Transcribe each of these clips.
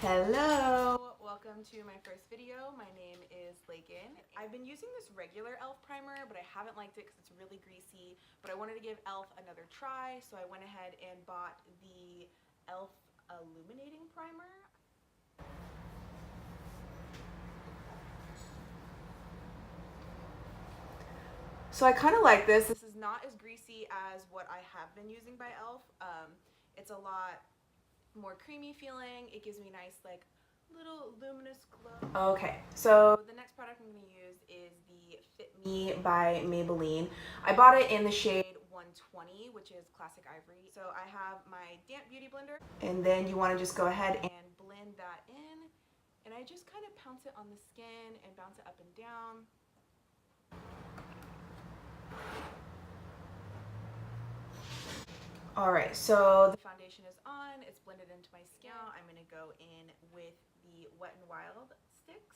Hello! Welcome to my first video. My name is Jaclyn. I've been using this regular e.l.f. primer, but I haven't liked it because it's really greasy. But I wanted to give e.l.f. another try, so I went ahead and bought the e.l.f. Illuminating Primer. So I kind of like this. This is not as greasy as what I have been using by e.l.f. It's a lot more creamy feeling. It gives me nice like little luminous glow. Okay, so the next product I'm going to use is the Fit Me by Maybelline. I bought it in the shade 120, which is Classic Ivory. So I have my damp beauty blender, and then you want to just go ahead and blend that in, and I just kind of pounce it on the skin and bounce it up and down. Alright, so the foundation is on, it's blended into my skin. Now I'm going to go in with the Wet n Wild sticks.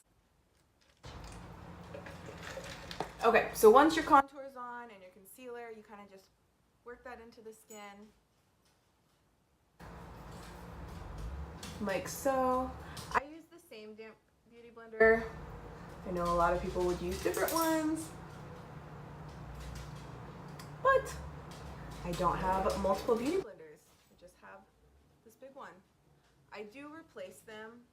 Okay, so once your contour is on and your concealer, you kind of just work that into the skin. Like so. I use the same damp beauty blender. I know a lot of people would use different ones, but I don't have multiple beauty blenders. I just have this big one. I do replace them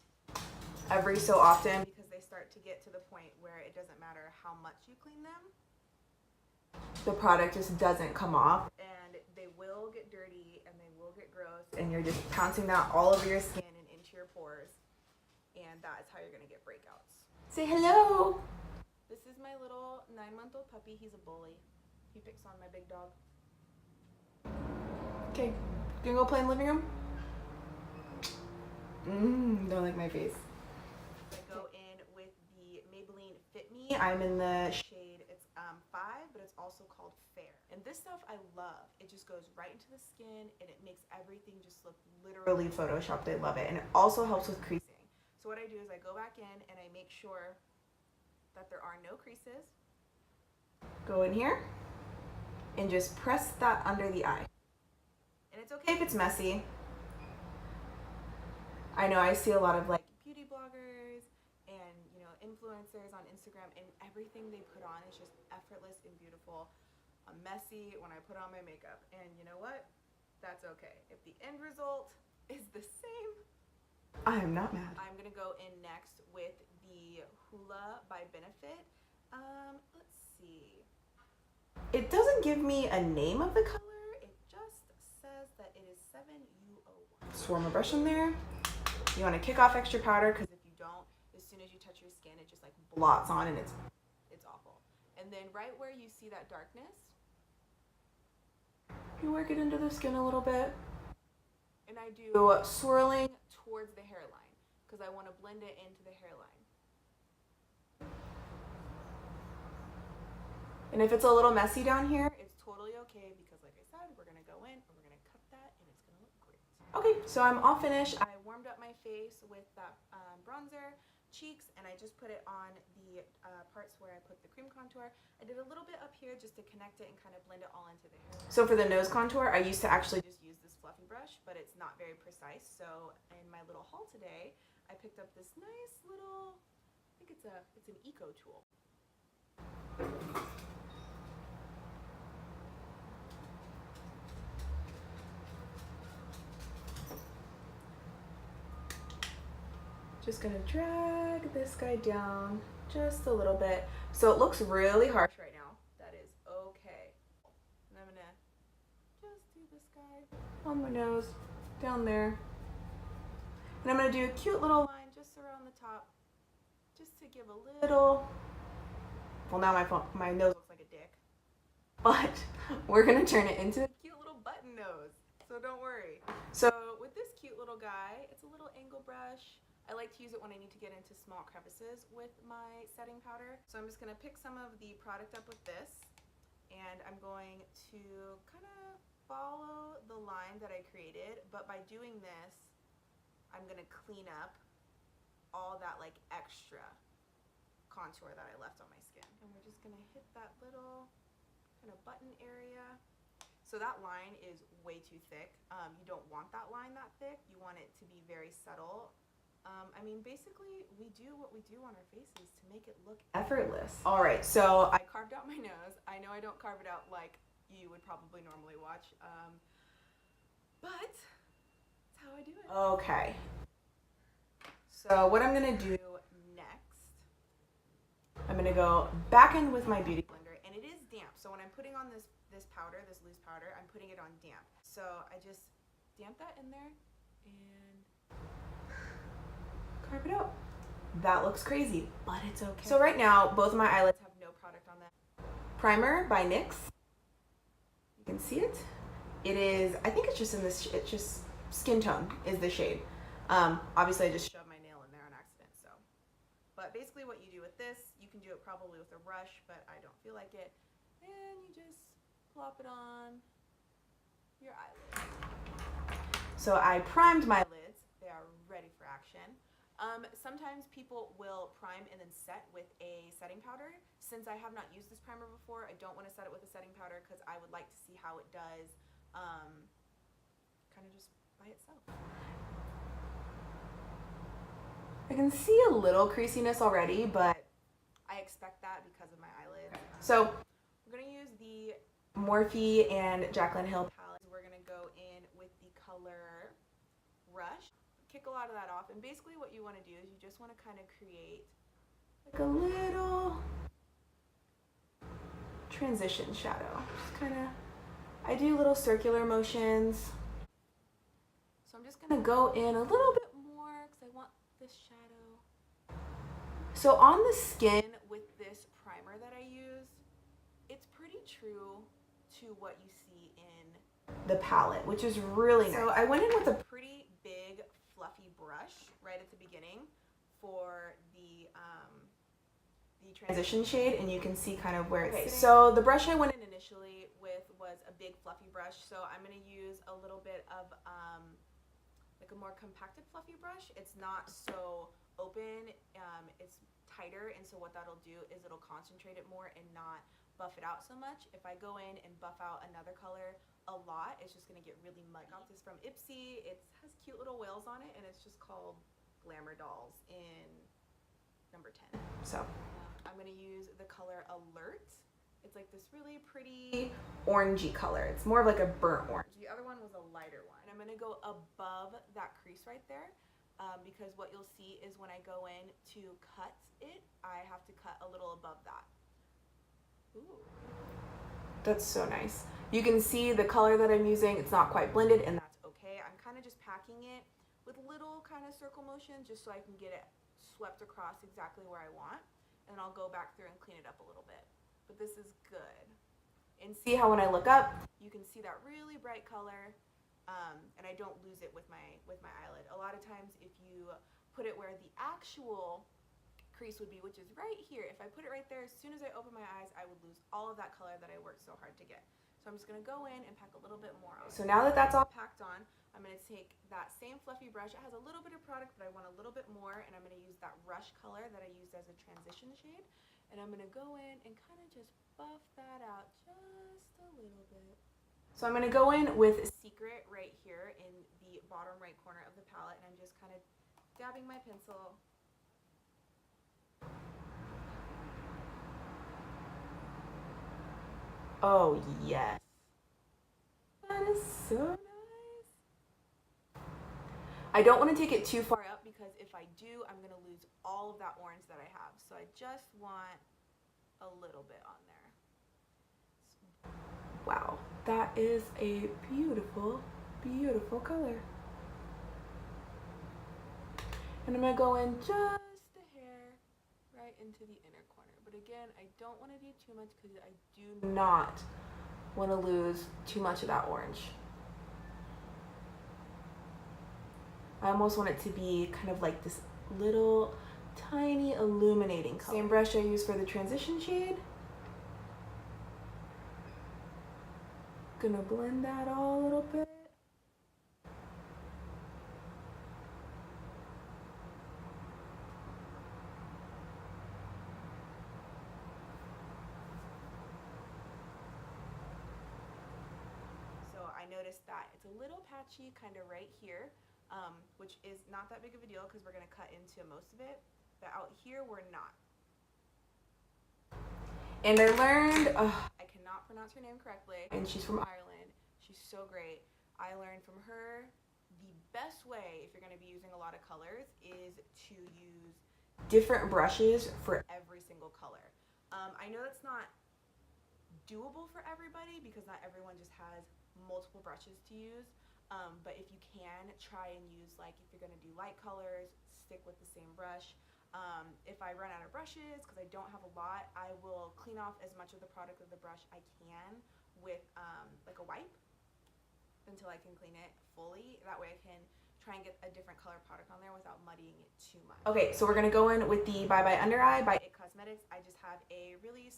every so often because they start to get to the point where it doesn't matter how much you clean them. The product just doesn't come off, and they will get dirty and they will get gross, and you're just pouncing that all over your skin and into your pores, and that is how you're gonna get breakouts. Say hello! This is my little 9-month-old puppy. He's a bully. He picks on my big dog. Okay, gonna go play in the living room? Don't like my face. I go in with the Maybelline Fit Me. I'm in the shade, it's 5, but it's also called Fair. And this stuff I love. It just goes right into the skin and it makes everything just look literally photoshopped. I love it. And it also helps with creasing. So what I do is I go back in and I make sure that there are no creases. Go in here and just press that under the eye. And it's okay if it's messy. I know I see a lot of like beauty bloggers and influencers on Instagram, and everything they put on is just effortless and beautiful. I'm messy when I put on my makeup, and you know what? That's okay. If the end result is the same, I am not mad. I'm gonna go in next with the Hoola by Benefit. Let's see. It doesn't give me a name of the color. It just says that it is 7U01. Swarm a brush in there. You want to kick off extra powder, because if you don't, as soon as you touch your skin, it just like blots on and it's awful. And then right where you see that darkness, you work it into the skin a little bit. And I do swirling towards the hairline because I want to blend it into the hairline. And if it's a little messy down here, it's totally okay because like I said, we're going to go in and we're going to cut that and it's going to look great. Okay, so I'm all finished. I warmed up my face with that bronzer, cheeks, and I just put it on the parts where I put the cream contour. I did a little bit up here just to connect it and kind of blend it all into the hair. So for the nose contour, I used to actually just use this fluffy brush, but it's not very precise. So in my little haul today, I picked up this nice little, I think it's an eco tool. Just gonna drag this guy down just a little bit. So it looks really harsh right now. That is okay. And I'm gonna just do this guy on my nose, down there. And I'm gonna do a cute little line just around the top, just to give a little, well now my nose looks like a dick. But we're gonna turn it into a cute little button nose. So don't worry. So with this cute little guy, it's a little angle brush. I like to use it when I need to get into small crevices with my setting powder. So I'm just going to pick some of the product up with this, and I'm going to kind of follow the line that I created, but by doing this, I'm going to clean up all that like extra contour that I left on my skin. And we're just going to hit that little kind of button area. So that line is way too thick. You don't want that line that thick. You want it to be very subtle. I mean, basically, we do what we do on our faces to make it look effortless. All right, so I carved out my nose. I know I don't carve it out like you would probably normally watch, but that's how I do it. Okay. So what I'm gonna do next, I'm gonna go back in with my beauty blender, and it is damp. So when I'm putting on this powder, this loose powder, I'm putting it on damp. So I just damp that in there and carve it out. That looks crazy, but it's okay. So right now, both of my eyelids have no product on them. Primer by NYX. You can see it. It is, I think it's just in this, it's just Skin Tone is the shade. Obviously I just shoved my nail in there on accident, so. But basically what you do with this, you can do it probably with a brush, but I don't feel like it. And you just plop it on your eyelid. So I primed my lids. They are ready for action. Sometimes people will prime and then set with a setting powder. Since I have not used this primer before, I don't want to set it with a setting powder because I would like to see how it does kind of just by itself. I can see a little creasiness already, but I expect that because of my eyelids. So we're going to use the Morphe and Jaclyn Hill palette. We're going to go in with the color Rush. Kick a lot of that off, and basically what you want to do is you just want to kind of create like a little transition shadow. Just kind of, I do little circular motions. So I'm just going to go in a little bit more because I want this shadow. So on the skin with this primer that I use, it's pretty true to what you see in the palette, which is really nice. So I went in with a pretty big fluffy brush right at the beginning for the transition shade, and you can see kind of where it's sitting. So the brush I went in initially with was a big fluffy brush, so I'm going to use a little bit of like a more compacted fluffy brush. It's not so open, it's tighter, and so what that'll do is it'll concentrate it more and not buff it out so much. If I go in and buff out another color a lot, it's just going to get really muddy. I got this from Ipsy. It has cute little whales on it, and it's just called Glamour Dolls in number 10. So I'm going to use the color Alert. It's like this really pretty orangey color. It's more of like a burnt orange. The other one was a lighter one. And I'm going to go above that crease right there because what you'll see is when I go in to cut it, I have to cut a little above that. Ooh. That's so nice. You can see the color that I'm using. It's not quite blended, and that's okay. I'm kind of just packing it with little kind of circle motions just so I can get it swept across exactly where I want. And I'll go back through and clean it up a little bit. But this is good. And see how when I look up, you can see that really bright color, and I don't lose it with my eyelid. A lot of times if you put it where the actual crease would be, which is right here, if I put it right there, as soon as I open my eyes, I would lose all of that color that I worked so hard to get. So I'm just going to go in and pack a little bit more on. So now that that's all packed on, I'm going to take that same fluffy brush. It has a little bit of product, but I want a little bit more, and I'm going to use that Rush color that I used as a transition shade, and I'm going to go in and kind of just buff that out just a little bit. So I'm going to go in with Secret right here in the bottom right corner of the palette, and I'm just kind of dabbing my pencil. Oh, yes. That is so nice. I don't want to take it too far up because if I do, I'm going to lose all of that orange that I have. So I just want a little bit on there. Wow, that is a beautiful, beautiful color. And I'm going to go in just a hair right into the inner corner. But again, I don't want to do too much because I do not want to lose too much of that orange. I almost want it to be kind of like this little tiny illuminating color. Same brush I use for the transition shade. Gonna blend that all a little bit. So I noticed that it's a little patchy kind of right here. which is not that big of a deal because we're going to cut into most of it. But out here, we're not. And I learned, I cannot pronounce her name correctly, and she's from Ireland. She's so great. I learned from her the best way, if you're going to be using a lot of colors, is to use different brushes for every single color. I know that's not doable for everybody because not everyone just has multiple brushes to use, but if you can, try and use, like, if you're going to do light colors, stick with the same brush. If I run out of brushes, because I don't have a lot, I will clean off as much of the product of the brush I can with like a wipe until I can clean it fully. That way I can try and get a different color product on there without muddying it too much. Okay, so we're going to go in with the Bye Bye Under Eye by It Cosmetics. I just have a really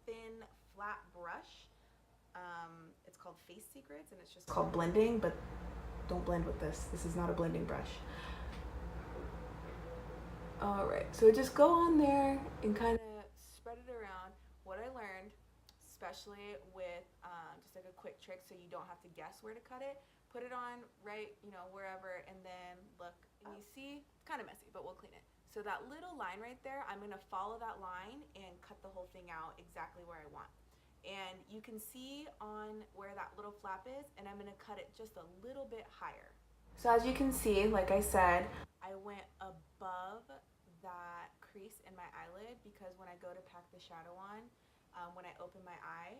thin, flat brush. It's called Face Secrets, and it's just called blending, but don't blend with this. This is not a blending brush. Alright, so just go on there and kind of spread it around. What I learned, especially with just like a quick trick so you don't have to guess where to cut it, put it on right, wherever, and then look, and you see, it's kind of messy, but we'll clean it. So that little line right there, I'm going to follow that line and cut the whole thing out exactly where I want. And you can see on where that little flap is, and I'm going to cut it just a little bit higher. So as you can see, like I said, I went above that crease in my eyelid because when I go to pack the shadow on, when I open my eye,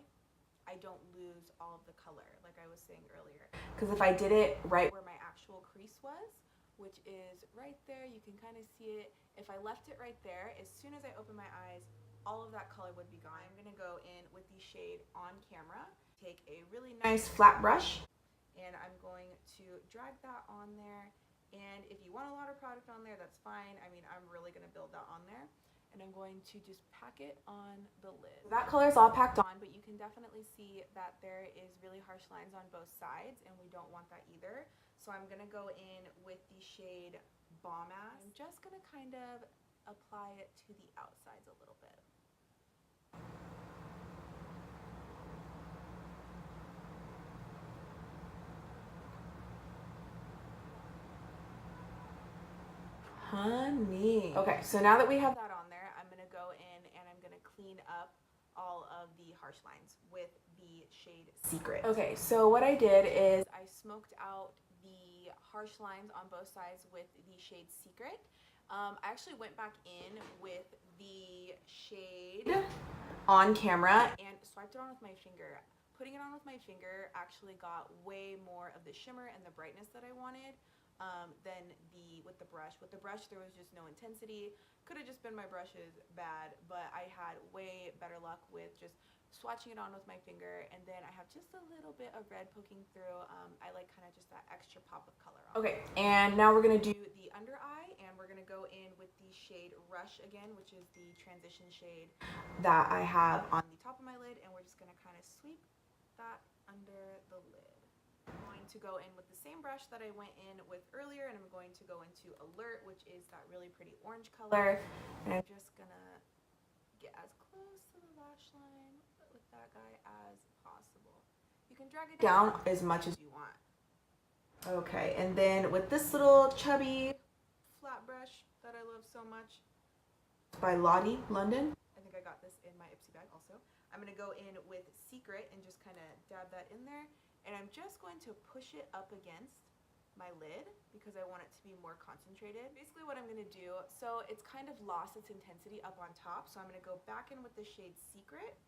I don't lose all of the color like I was saying earlier. Because if I did it right where my actual crease was, which is right there, you can kind of see it. If I left it right there, as soon as I open my eyes, all of that color would be gone. I'm going to go in with the shade On Camera, take a really nice flat brush, and I'm going to drag that on there. And if you want a lot of product on there, that's fine. I mean, I'm really going to build that on there. And I'm going to just pack it on the lid. That color is all packed on, but you can definitely see that there is really harsh lines on both sides, and we don't want that either. So I'm going to go in with the shade Bomb Ass. I'm just going to kind of apply it to the outsides a little bit. Honey. Okay, so now that we have that on there, I'm going to go in and I'm going to clean up all of the harsh lines with the shade Secret. Okay, so what I did is I smoked out the harsh lines on both sides with the shade Secret. I actually went back in with the shade On Camera and swiped it on with my finger. Putting it on with my finger actually got way more of the shimmer and the brightness that I wanted. Than with the brush. With the brush, there was just no intensity. Could have just been my brushes bad, but I had way better luck with just swatching it on with my finger, and then I have just a little bit of red poking through. I like kind of just that extra pop of color on. Okay, and now we're going to do the under eye, and we're going to go in with the shade Rush again, which is the transition shade that I have on the top of my lid, and we're just going to kind of sweep that under the lid. I'm going to go in with the same brush that I went in with earlier, and I'm going to go into Alert, which is that really pretty orange color. And I'm just gonna get as close to the lash line with that guy as possible. You can drag it down as much as you want. Okay, and then with this little chubby flat brush that I love so much, it's by Lottie London. I think I got this in my Ipsy bag also. I'm gonna go in with Secret and just kind of dab that in there. And I'm just going to push it up against my lid because I want it to be more concentrated. Basically what I'm going to do, so it's kind of lost its intensity up on top, so I'm going to go back in with the shade Secret,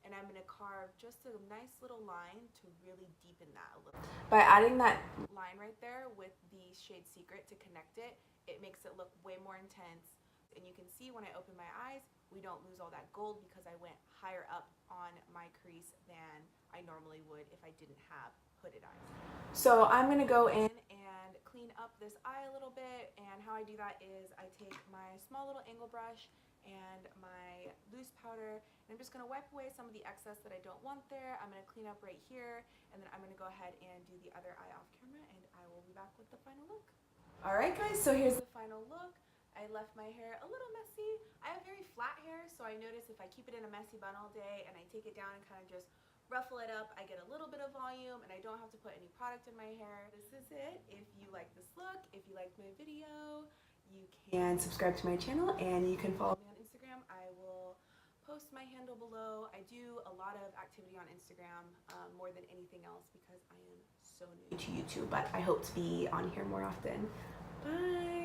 and I'm going to carve just a nice little line to really deepen that a little. By adding that line right there with the shade Secret to connect it, it makes it look way more intense. And you can see when I open my eyes, we don't lose all that gold because I went higher up on my crease than I normally would if I didn't have hooded eyes. So I'm going to go in and clean up this eye a little bit, and how I do that is I take my small little angle brush and my loose powder, and I'm just going to wipe away some of the excess that I don't want there. I'm going to clean up right here, and then I'm going to go ahead and do the other eye off camera, and I will be back with the final look. Alright guys, so here's the final look. I left my hair a little messy. I have very flat hair, so I notice if I keep it in a messy bun all day and I take it down and kind of just ruffle it up, I get a little bit of volume, and I don't have to put any product in my hair. This is it. If you like this look, if you liked my video, you can subscribe to my channel and you can follow me on Instagram. I will post my handle below. I do a lot of activity on Instagram, more than anything else, because I am so new to YouTube, but I hope to be on here more often. Bye!